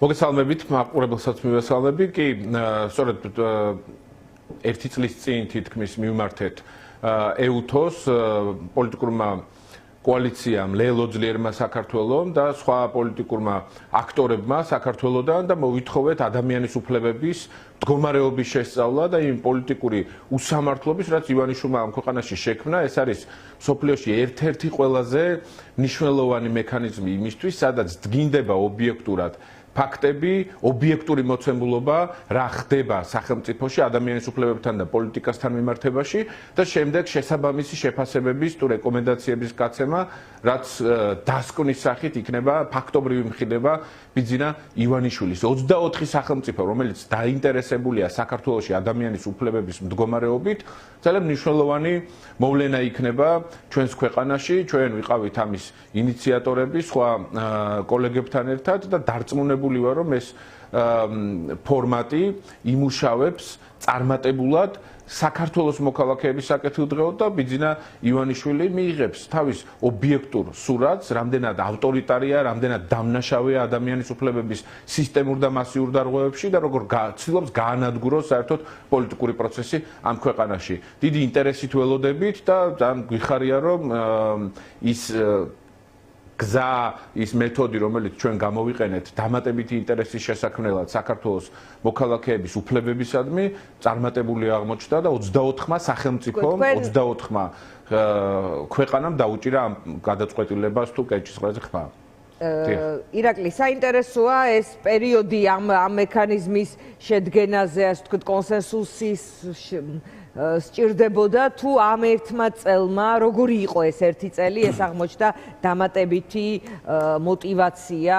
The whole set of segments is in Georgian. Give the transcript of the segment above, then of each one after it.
მოგესალმებით, მაყურებელსაც მივესალმები. კი, სწორედ ერთი წლის წინ თითქმის მივმართეთ EUTOS პოლიტიკურმა კოალიციამ ლელო ძლიერმა საქართველოს და სხვა პოლიტიკურმა აქტორებმა საქართველოსდან და მოვითხოვეთ ადამიანის უფლებების მდგომარეობის შესწავლა და იმ პოლიტიკური უსამართლობის, რაც ივანიშვილმა ამ ქვეყანაში შექმნა, ეს არის მსოფლიოში ერთ-ერთი ყველაზე მნიშვნელოვანი მექანიზმი იმისთვის, სადაც დგინდება ობიექტურად ფაქტები, ობიექტური მოცემულობა, რა ხდება სახელმწიფოში ადამიანის უფლებებთან და პოლიტიკასთან მიმართებაში და შემდეგ შესაბამისი შეფასებების თუ რეკომენდაციების გაცემა, რაც დასკვნის სახით იქნება ფაქტობრივი მხილება ბიძინა ივანიშვილის 24 სახელმწიფო, რომელიც დაინტერესებულია საქართველოში ადამიანის უფლებების მდგომარეობით, ძალიან მნიშვნელოვანი მოვლენა იქნება ჩვენს ქვეყანაში, ჩვენ ვიყავით ამის ინიციატორები სხვა კოლეგებთან ერთად და დარწმუნებული ვარ, რომ ეს ფორმატი იმუშავებს წარმატებულად საქართველოს მოქალაქეების საკეთილდღეოდ და ბიძინა ივანიშვილი მიიღებს თავის ობიექტურ სურათს, რამდენად ავტორიტარია, რამდენად დამნაშავეა ადამიანის უფლებების სისტემურ და მასიურ დარღვევებში და როგორ ცდილობს გაანადგუროს საერთოდ პოლიტიკური პროცესი ამ ქვეყანაში. დიდი ინტერესით ველოდებით და ძალიან გვიხარია, რომ ის გზა, ის მეთოდი, რომელიც ჩვენ გამოვიყენეთ დამატებითი ინტერესის შესაქმნელად საქართველოს მოქალაქეების უფლებებისადმი, წარმატებული აღმოჩნდა და 24-მა სახელმწიფომ, 24-მა ქვეყანამ დაუჭირა ამ გადაწყვეტილებას თუ კენჭისყრაზე ხმა. ირაკლი, საინტერესოა ეს პერიოდი ამ მექანიზმის შედგენაზე, ასე ვთქვათ, კონსენსუსის სჭირდებოდა თუ ამ ერთმა წელმა როგორი იყო ეს ერთი წელი, ეს აღმოჩნდა დამატებითი мотиваცია,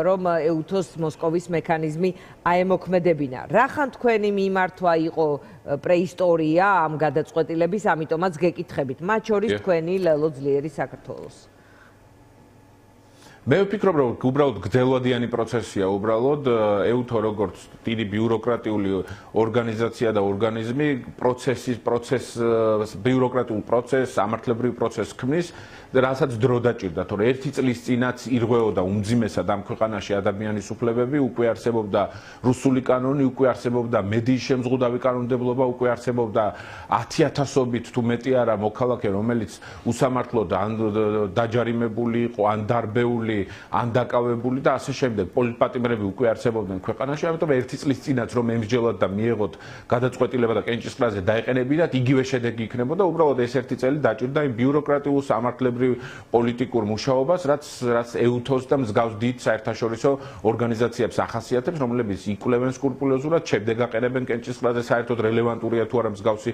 რომ EUTOS მოსკოვის მექანიზმი აემოქმედებინა. რახან თქვენი მიმართვა იყო პრეისტორია ამ გადაწყვეტილების, ამიტომაც გეკითხებით, მათ შორის თქვენი ლელო ძლიერი საქართველოს. მე ვფიქრობ, რომ უბრალოდ გრძელვადიანი პროცესია, უბრალოდ EUTO როგორც დიდი ბიუროკრატიული ორგანიზაცია და ორგანიზმი ბიუროკრატიულ პროცესს, ამართლებრივ პროცესს ქმნის, რასაც დრო დაჭირდა, თორე ერთი წლის წინაც ირღვეოდა უმძიმესად ამ ქვეყანაში ადამიანის უფლებები, უკვე არსებობდა რუსული კანონი, უკვე არსებობდა მედიის შემზღუდავი კანონმდებლობა, უკვე არსებობდა 10,000-ობით თუ მეტი არა მოქალაქე, რომელიც უსამართლოდ ან დაჯარიმებული იყო, ან დარბეული, ან დაკავებული და ასე შემდეგ. პოლიტპატიმრები უკვე არსებობდნენ ქვეყანაში, ამიტომ ერთი წლის წინაც რომ ემსჯელოთ და მიეღოთ გადაწყვეტილება და კენჭისყრაზე დაეყენებინათ, იგივე შედეგი იქნებოდა, უბრალოდ ეს ერთი წელი დაჭირდა იმ ბიუროკრატიულ სამართლებრივ პოლიტიკურ მუშაობას, რაც EUTOS და მსგავს დიდ საერთაშორისო ორგანიზაციებს ახასიათებს, რომლებიც იკვლევენ სკრუპულოზურად, შემდეგ აყენებენ კენჭისყრაზე, საერთოდ რელევანტურია თუ არა მსგავსი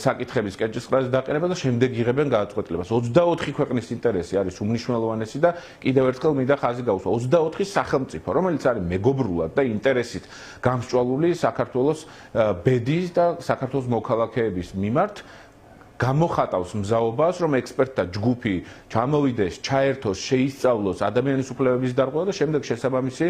საკითხების კენჭისყრაზე დაყენება და შემდეგ იღებენ გადაწყვეტილებას. 24 ქვეყნის ინტერესი არის უმნიშვნელოვანესი და კიდევ ერთხელ მინდა ხაზი გავუსვა 24 სახელმწიფო, რომელიც არის მეგობრულად და ინტერესით გამსჭვალული საქართველოს ბედის და საქართველოს მოქალაქეების მიმართ, გამოხატავს მზაობას, რომ ექსპერტთა ჯგუფი ჩამოვიდეს, ჩაერთოს, შეისწავლოს ადამიანის უფლებების დარღვევა და შემდეგ შესაბამისი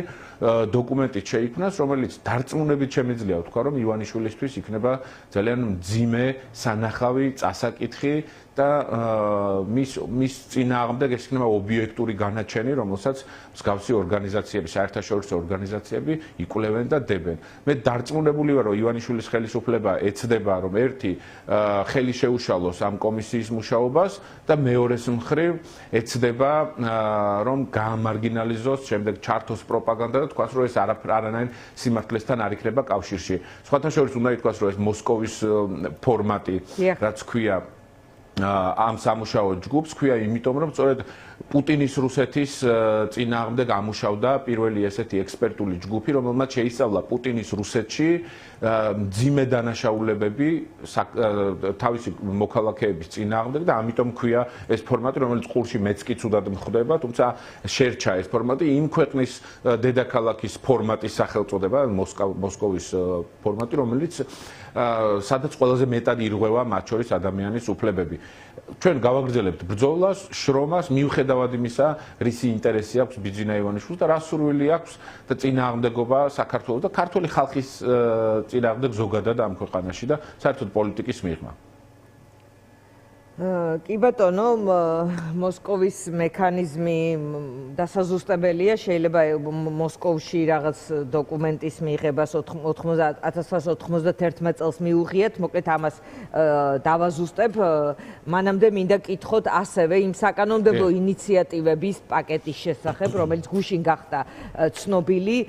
დოკუმენტით შეიქმნას, რომელიც დარწმუნებით შემიძლია ვთქვა, რომ ივანიშვილისთვის იქნება ძალიან მძიმე სანახავი წასაკითხი და მის წინააღმდეგ ეს იქნება ობიექტური განაჩენი, რომელსაც მსგავსი ორგანიზაციები, საერთაშორისო ორგანიზაციები იკვლევენ და დებენ. მე დარწმუნებული ვარ, რომ ივანიშვილის ხელისუფლება ეცდება, რომ ერთი ხელი შეუშალოს ამ კომისიის მუშაობას და მეორეს მხრივ ეცდება, რომ გაამარგინალიზოს, შემდეგ ჩართოს პროპაგანდა და თქვას, რომ ეს არანაირ სიმართლესთან არ იქნება კავშირში. სხვათა შორის უნდა ითქვას, რომ ეს მოსკოვის ფორმატი, რაც ქვია ამ სამუშაო ჯგუფს, ქვია იმიტომ, რომ სწორედ პუტინის რუსეთის წინააღმდეგ ამუშავდა პირველი ესეთი ექსპერტული ჯგუფი, რომელმაც შეისწავლა პუტინის რუსეთში მძიმე დანაშაულებები თავისი მოქალაქეების წინააღმდეგ და ამიტომ ქვია ეს ფორმატი, რომელიც ყურში მეც კი ცუდად მხვდება, თუმცა შერჩა ეს ფორმატი იმ ქვეყნის დედაქალაქის ფორმატის სახელწოდება, მოსკოვის ფორმატი, რომელიც სადაც ყველაზე მეტად ირღვევა მათ შორის ადამიანის უფლებები. ჩვენ გავაგრძელებთ ბრძოლას, შრომას, მიუხედავად იმისა, რისი ინტერესი აქვს ბიძინა ივანიშვილს და რა სურვილი აქვს და წინააღმდეგობა საქართველოს და ქართული ხალხის წინააღმდეგ ზოგადად ამ ქვეყანაში და საერთოდ პოლიტიკის მიღმა. კი ბატონო, მოსკოვის მექანიზმი დასაზუსტებელია, შეიძლება მოსკოვში რაღაც დოკუმენტის მიღებას 1991 წელს მიუღიათ, მოკლედ ამას დავაზუსტებ. მანამდე მინდა კითხოთ ასევე იმ საკანონმდებლო ინიციატივების პაკეტის შესახებ, რომელიც გუშინ გახდა ცნობილი,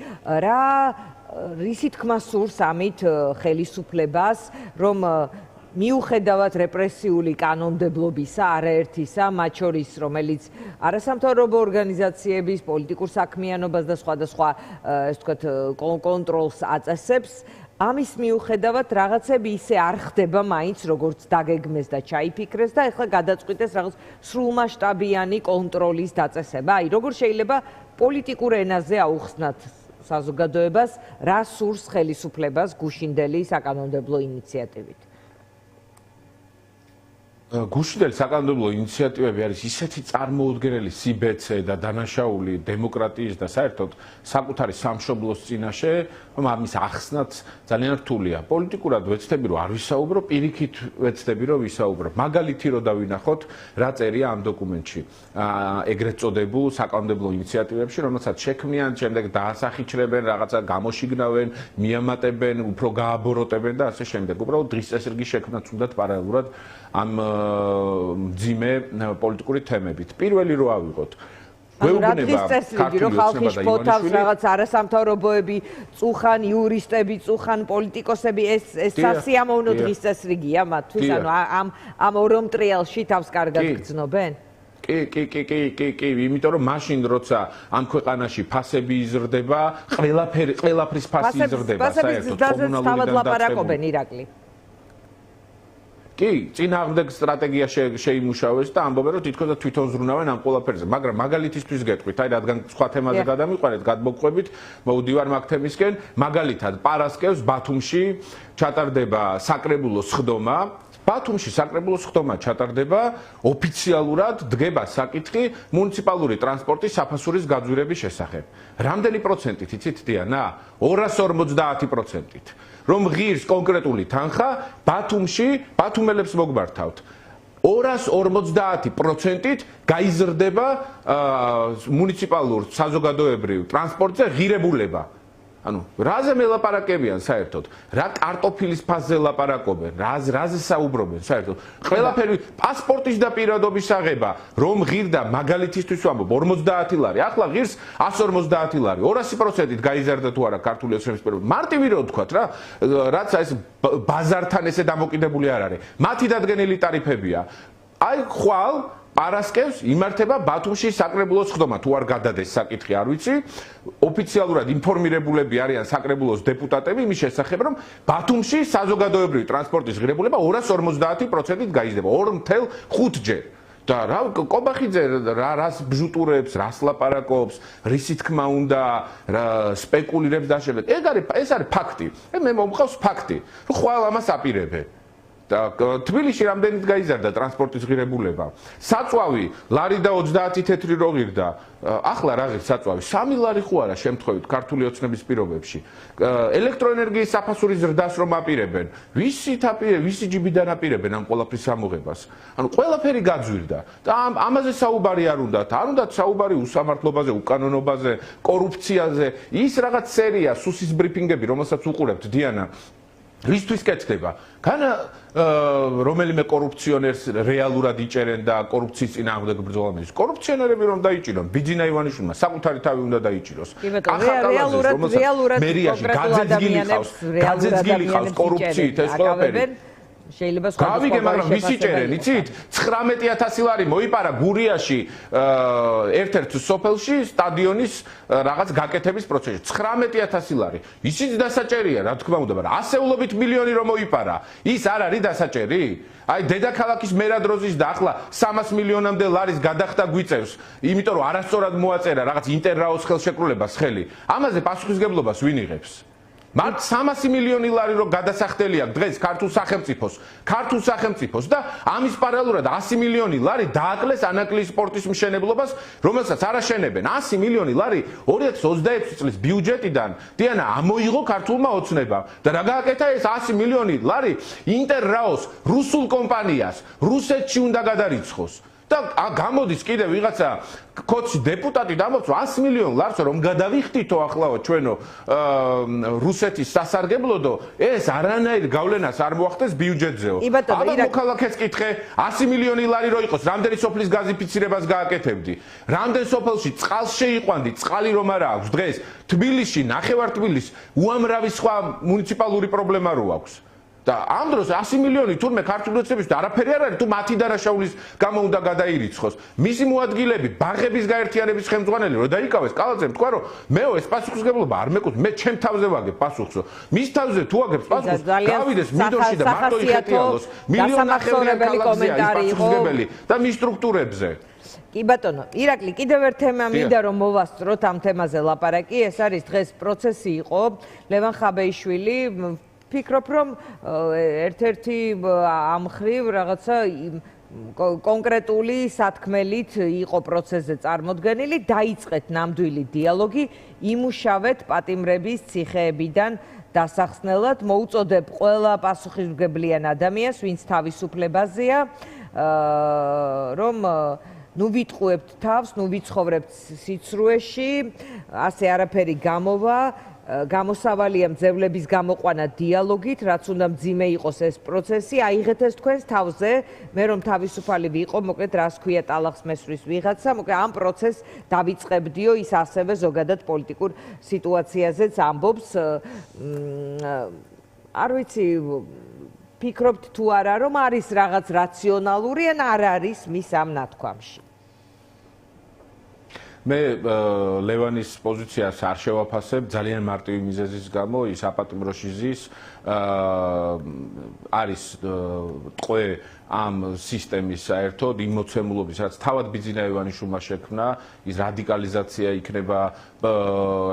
რისი თქმა სურს ამით ხელისუფლებას, რომ მიუხედავად რეპრესიული კანონმდებლობისა, არაერთისა, მათ შორის, რომელიც არასამთავრობო ორგანიზაციების, პოლიტიკურ საქმიანობას და სხვადასხვა, ეს ვთქვათ, კონტროლს აწესებს, ამის მიუხედავად რაღაცები ისე არ ხდება მაინც, როგორც დაგეგმეს და ჩაიფიქრეს და ეხლა გადაწყვიტეს რაღაც სრულმასშტაბიანი კონტროლის დაწესება. აი, როგორ შეიძლება პოლიტიკურ ენაზე აუხსნათ საზოგადოებას, რა სურს ხელისუფლებას გუშინდელი საკანონმდებლო ინიციატივით? გუშინდელი საკანონმდებლო ინიციატივები არის ისეთი წარმოუდგენელი სიბეცე და დანაშაული დემოკრატიის და საერთოდ საკუთარი სამშობლოს წინაშე, რომ ამის ახსნაც ძალიან რთულია. პოლიტიკურად ვეცდები რომ არ ვისაუბრო, პირიქით ვეცდები რომ ვისაუბრო. მაგალითი რომ დავინახოთ, რა წერია ამ დოკუმენტში, ეგრეთ წოდებულ საკანონმდებლო ინიციატივებში, რომელსაც შექმნიან, შემდეგ დაასახიჩრებენ, რაღაცა გამოშიგნავენ, მიამატებენ, უფრო გააბოროტებენ და ასე შემდეგ. უბრალოდ დღის წესრიგი შექმნათ უნდათ პარალელურად ამ მძიმე პოლიტიკური თემებით. პირველი რო ავიღოთ. გვეუბნება ქართული ხალხი შფოთავს რაღაც არასამთავრობოები, წუხან იურისტები, წუხან პოლიტიკოსები, ეს სასიამოვნო დღის წესრიგია მათთვის, ანუ ამ ორომტრიალში თავს კარგად გრძნობენ? კი, იმიტომ რომ მაშინ როცა ამ ქვეყანაში ფასები იზრდება, ყველაფრის ფასი იზრდება საერთოდ კომუნალურიდან ლაპარაკობენ ირაკლი. კი, წინააღმდეგ სტრატეგია შეიმუშავეს და ამბობენ, რომ თითქოს თვითონ ზრუნავენ ამ ყველაფერზე, მაგრამ მაგალითისთვის გეტყვით, აი რადგან სხვა თემაზე გადამიყვანეთ, გადმოგყვებით, მოვდივარ მაგ თემისკენ, მაგალითად, პარასკევს ბათუმში ჩატარდება საკრებულოს სხდომა, ბათუმში საკრებულოს სხდომა ჩატარდება, ოფიციალურად დგება საკითხი მუნიციპალური ტრანსპორტის საფასურის გაძვირების შესახებ. რამდენი პროცენტით იცით დიანა? 250%-ით. რომ ღირს კონკრეტული თანხა ბათუმში ბათუმელებს მოგმართავთ. 250%-ით გაიზრდება მუნიციპალურ საზოგადოებრივ ტრანსპორტზე ღირებულება. ანუ რაზე მელაპარაკებიან საერთოდ? რა კარტოფილის ფასზე ლაპარაკობენ? რაზე საუბრობენ საერთოდ? ყველაფერი პასპორტის და პირადობის აღება, რომ ღირდა მაგალითისთვის ვამბობ 50 ლარი, ახლა ღირს 150 ლარი, 200%-ით გაიზარდა თუ არა ქართული ოცნების პირობა. მარტივი რო ვთქვათ რა, რაც ეს ბაზართან ესე დამოკიდებული არ არის. მათი დადგენილი ტარიფებია. აი ხვალ პარასკევს იმართება ბათუმში საკრებულოს სხდომა, თუ არ გადადეს საკითხი, არ ვიცი. ოფიციალურად ინფორმირებულები არიან საკრებულოს დეპუტატები იმის შესახებ, რომ ბათუმში საზოგადოებრივი ტრანსპორტის ღირებულება 250%-ით გაიზრდება, 2.5-ჯერ. და რა კობახიძე რას ბჟუტურებს, რას ლაპარაკობს, რისი თქმა უნდა, სპეკულირებს და შემდეგ. ეს არის ფაქტი. მე მომყავს ფაქტი, რომ ხვალ ამას აპირებენ. თბილისში რამდენით გაიზარდა ტრანსპორტის ღირებულება? საწვავი ლარი და 30 თეთრი რო ღირდა. ახლა რა ღირს საწვავი? 3 ლარი ხო არა შემთხვევით ქართული ოცნების პირობებში. ელექტროენერგიის საფასურის ზრდას რომ აპირებენ, ვისი ჯიბიდან აპირებენ ამ ყველაფრის ამოღებას? ანუ ყველაფერი გაძვირდა. და ამაზე საუბარი არ უნდათ. არ უნდათ საუბარი უსამართლობაზე, უკანონობაზე, კორუფციაზე, ის რაღაც სერია სუსის ბრიფინგები, რომელსაც უყურებთ დიანა. რისთვის კეთდება? განა რომელიმე კორუფციონერს რეალურად იჭერენ და კორუფციის წინააღმდეგ ბრძოლამდის. კორუფციონერები რომ დაიჭირონ, ბიძინა ივანიშვილმა საკუთარი თავი უნდა დაიჭიროს. რეალურად მერიაში გაძეძგილი ხავს კორუფციით ეს ყველაფერი. შეიძლება გავიგე, მაგრამ ვისი ჭერენ, იცით? 19000 ლარი მოიპარა გურიაში ერთ-ერთ სოფელში სტადიონის რაღაც გაკეთების პროცესში. 19000 ლარი. ისიც დასაჭერია, რა თქმა უნდა, მაგრამ ასეულობით მილიონი რომ მოიპარა, ის არ არის დასაჭერი? აი დედაქალაქის მერადროზის და ახლა 300 მილიონამდე ლარის გადახდა გვიწევს, იმიტომ რომ არასწორად მოაწერა რაღაც ინტერრაოს ხელშეკრულებას ხელი. ამაზე პასუხისგებლობას ვინ იღებს? მათ 300 მილიონი ლარი რო გადასახდელი აქვს დღეს ქართულ სახელმწიფოს და ამის პარალელურად 100 მილიონი ლარი დააკლეს ანაკლიის სპორტის მშენებლობას, რომელსაც არ აშენებენ. 100 მილიონი ლარი 2026 წლის ბიუჯეტიდან დიანა ამოიღო ქართულმა ოცნებამ და რა გააკეთა ეს 100 მილიონი ლარი ინტერრაოს რუსულ კომპანიას რუსეთში უნდა გადარიცხოს. და გამოდის კიდე ვიღაცა კოცი დეპუტატი დამოწ 100 მილიონ ლარს რომ გადავიხდითო ახლავო ჩვენო რუსეთის სასარგებლოდო ეს არანაირ გავლენას არ მოახდენს ბიუჯეტზეო. აბა მოქალაქეს კითხე 100 მილიონი ლარი რო იყოს რამდენი სოფლის გაზიფიცირებას გააკეთებდი? რამდენ სოფელში წყალს შეიყვანდი? წყალი რომ არა აქვს დღეს თბილისში ნახევარ თბილისს უამრავი სხვა მუნიციპალური პრობლემა რო აქვს. და ამ დროს 100 მილიონი თურმე ქართული ოცნებისთვის არაფერი არ არის თუ მათი დანაშაულის გამო უნდა გადაირიცხოს. მისი მოადგილეები, ბაღების გაერთიანების ხელმძღვანელი რო დაიკავეს, კალაძემ თქვა რომ მეო ეს პასუხისმგებლობა არ მეკუთვნის, მე ჩემ თავზე ვაგებ პასუხსო. მის თავზე თუ აგებს პასუხს, გავიდეს მინდორში და მარტო იხეტიალოს. დასამახსოვრებელი კომენტარი იყო და მის სტრუქტურებზე. კი ბატონო, ირაკლი, კიდევ ერთ თემა მინდა რომ მოვასწროთ ამ თემაზე ლაპარაკი, ეს არის დღეს პროცესი იყო ლევან ხაბეიშვილი ფიქრობ რომ ერთ-ერთი ამ ხრივ რაღაცა კონკრეტული სათქმელით იყო პროცესზე წარმოდგენილი, დაიწყეთ ნამდვილი დიალოგი, იმუშავეთ პატიმრების ციხეებიდან დასახსნელად, მოუწოდებ ყველა პასუხისმგებლიან ადამიანს, ვინც თავისუფლებაზეა, რომ ნუ ვიტყუებთ თავს, ნუ ვიცხოვრებთ სიცრუეში, ასე არაფერი გამოვა. გამოსავალია მძევლების გამოყვანა დიალოგით, რაც უნდა მძიმე იყოს ეს პროცესი, აიღეთ ეს თქვენს თავზე, მე რომ თავისუფალი ვიყო, მოკლედ რას ქვია ტალახს მესვრის ვიღაცა, მოკლედ ამ პროცესს დავიწყებდიო, ის ასევე ზოგადად პოლიტიკურ სიტუაციაზეც ამბობს. არ ვიცი, ფიქრობთ თუ არა, რომ არის რაღაც რაციონალური ან არ არის მის ამ ნათქვამში. მე ლევანის პოზიციას არ შევაფასებ ძალიან მარტივი მიზეზის გამო, ის აპატიმროში ზის, არის ტყვე ამ სისტემის საერთოდ იმ მოცემულობის, რაც თავად ბიძინა ივანიშვილმა შექმნა, ის რადიკალიზაცია იქნება,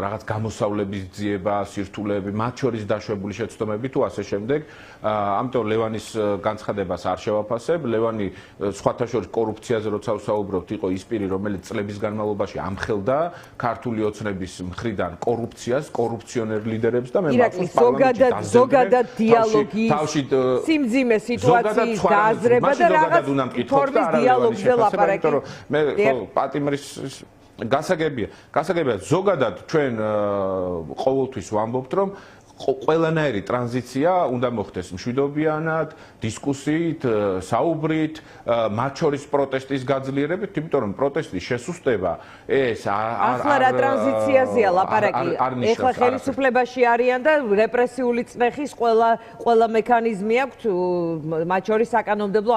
რაღაც გამოსავლების ძიება, სირთულეები, მათ შორის დაშვებული შეცდომები თუ ასე შემდეგ. ამიტომ ლევანის განცხადებას არ შევაფასებ. ლევანი სხვათა შორის კორუფციაზე როცა ვსაუბრობთ, იყო ის პირი, რომელიც წლების განმავლობაში ამხელდა ქართული ოცნების მხრიდან კორუფციას, კორუფციონერ ლიდერებს და მე მართლაც პარლამენტში ზოგადად დიალოგი სიმძიმე სიტუაციის დააზრება და რაღაც ფორმის დიალოგზე ლაპარაკი. მე პატიმრის გასაგებია ზოგადად ჩვენ ყოველთვის ვამბობთ რომ ყველანაირი ტრანზიცია უნდა მოხდეს მშვიდობიანად, დისკუსიით, საუბრით, მათ შორის პროტესტის გაძლიერებით, იმიტომ რომ პროტესტის შესუსტება ეს ახლა რა ტრანზიციაზეა ლაპარაკი? ეხლა ხელისუფლებაში არიან და რეპრესიული წნეხის ყველა მექანიზმი აქვთ, მათ შორის საკანონმდებლო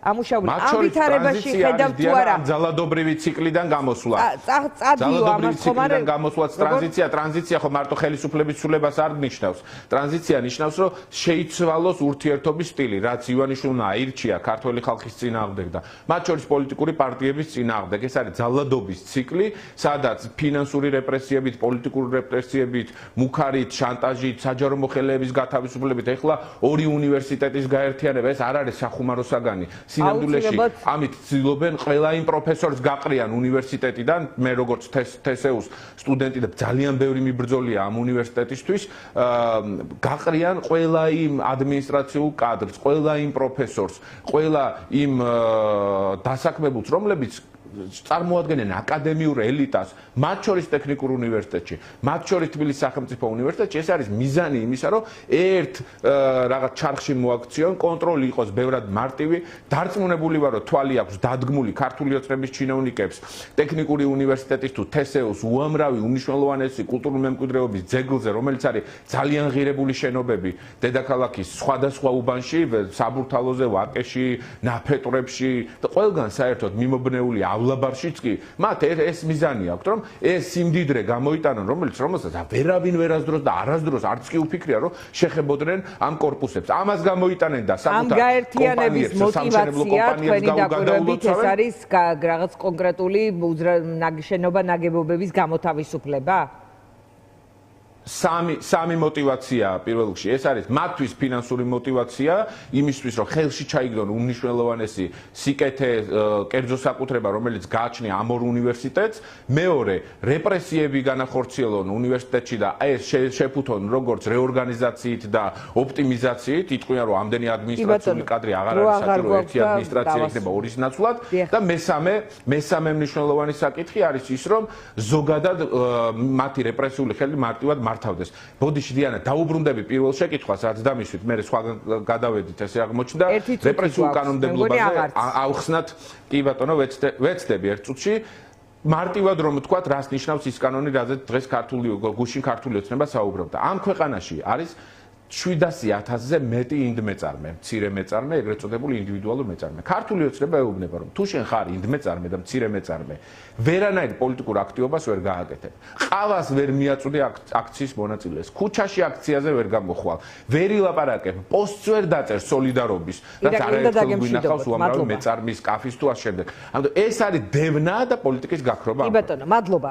ამუშავებელი. ამ ვითარებაში ხედავთ თუ არა? ძალადობრივი ციკლიდან გამოსვლა. ძალადობრივი ციკლიდან გამოსვლა ტრანზიცია ხო მარტო ხელისუფლების ცვლილებას არ ნიშნავს. ტრანზიცია ნიშნავს, რომ შეიცვალოს ურთიერთობის სტილი, რაც ივანიშვილმა აირჩია ქართველი ხალხის წინააღმდეგ და მათ შორის პოლიტიკური პარტიების წინააღმდეგ. ეს არის ძალადობის ციკლი, სადაც ფინანსური რეპრესიებით, პოლიტიკური რეპრესიებით, მუქარით, შანტაჟით, საჯარო მოხელეების გათავისუფლებით, ეხლა ორი უნივერსიტეტის გაერთიანება, ეს არ არის სახუმარო საგანი. სინამდვილეში ამით ცდილობენ ყველა იმ პროფესორს გაყრიან უნივერსიტეტიდან, მე როგორც თესეუს სტუდენტი და ძალიან ბევრი მიბრძოლია ამ უნივერსიტეტისთვის, გაყრიან ყველა იმ ადმინისტრაციულ კადრს, ყველა იმ პროფესორს, ყველა იმ დასაქმებულს, რომლებიც წარმოადგენენ აკადემიურ ელიტას, მათ შორის ტექნიკურ უნივერსიტეტში, მათ შორის თბილისის სახელმწიფო უნივერსიტეტში, ეს არის მიზანი იმისა, რომ ერთ რაღაც ჩარხში მოაქციონ, კონტროლი იყოს ბევრად მარტივი, დარწმუნებული ვარ, რომ თვალი აქვს დადგმული ქართული ოცნების ჩინოვნიკებს, ტექნიკური უნივერსიტეტის თუ თესეუს უამრავი უნიშნელოვანესი კულტურული მემკვიდრეობის ძეგლზე, რომელიც არის ძალიან ღირებული შენობები დედაქალაქის სხვადასხვა უბანში, საბურთალოზე, ვაკეში, ნაფეტვრებში და ყველგან საერთოდ მიმობნეული ავლაბარშიც კი მათ ეს მიზანი აქვს, რომ ეს სიმდიდრე გამოიტანონ, რომელსაც ვერავინ ვერასდროს და არასდროს არც კი უფიქრია, რომ შეხებოდნენ ამ კორპუსებს. ამას გამოიტანენ და საკუთარ გაერთიანების მოტივაცია თქვენი დაკვირვებით ეს არის რაღაც კონკრეტული შენობა ნაგებობების გამოთავისუფლება? სამი мотиваცია პირველ რიგში. ეს არის მათთვის ფინანსური мотиваცია, იმისთვის რომ ხელში ჩაიგდონ უნიშნელოვანესი სიკეთე კერძო საკუთრება, რომელიც გააჩნია ამ ორ უნივერსიტეტს. მეორე, რეპრესიები განახორციელონ უნივერსიტეტში და ეს შეფუთონ როგორც რეორგანიზაციით და ოპტიმიზაციით, იტყვიან რომ ამდენი ადმინისტრაციული კადრი აღარ არის საჭირო, ერთი ადმინისტრაცია იქნება ორის ნაცვლად და მესამე მნიშვნელოვანი საკითხი არის ის, რომ ზოგადად მათი რეპრესიული ხელი მარტივად მართავდეს. ბოდიში დიანა, დაუბრუნდები პირველ შეკითხვას, რაც დამისვით, მე სხვა გადავედით, ესე აღმოჩნდა რეპრესიულ კანონმდებლობაზე ავხსნათ, კი ბატონო, ვეცდები ერთ წუთში. მარტივად რომ ვთქვათ, რას ნიშნავს ის კანონი, რაზეც დღეს გუშინ ქართული ოცნება საუბრობდა. ამ ქვეყანაში არის 700,000-ზე მეტი ინდმეწარმე, მცირე მეწარმე, ეგრეთ წოდებული ინდივიდუალური მეწარმე. ქართული ოცნება ეუბნება, რომ თუ შენ ხარ ინდმეწარმე და მცირე მეწარმე, ვერანაირ პოლიტიკურ აქტივობას ვერ გააკეთებ. ყავას ვერ მიაწვდი აქციის მონაწილეს, ქუჩაში აქციაზე ვერ გამოხვალ, ვერ ილაპარაკებ, პოსტს ვერ დაწერ სოლიდარობის, რაც არაერთხელ გვინახავს უამრავი მეწარმის, კაფის თუ ამ შემდეგ. ამიტომ ეს არის დევნა და პოლიტიკის გაქრობა. კი ბატონო, მადლობა.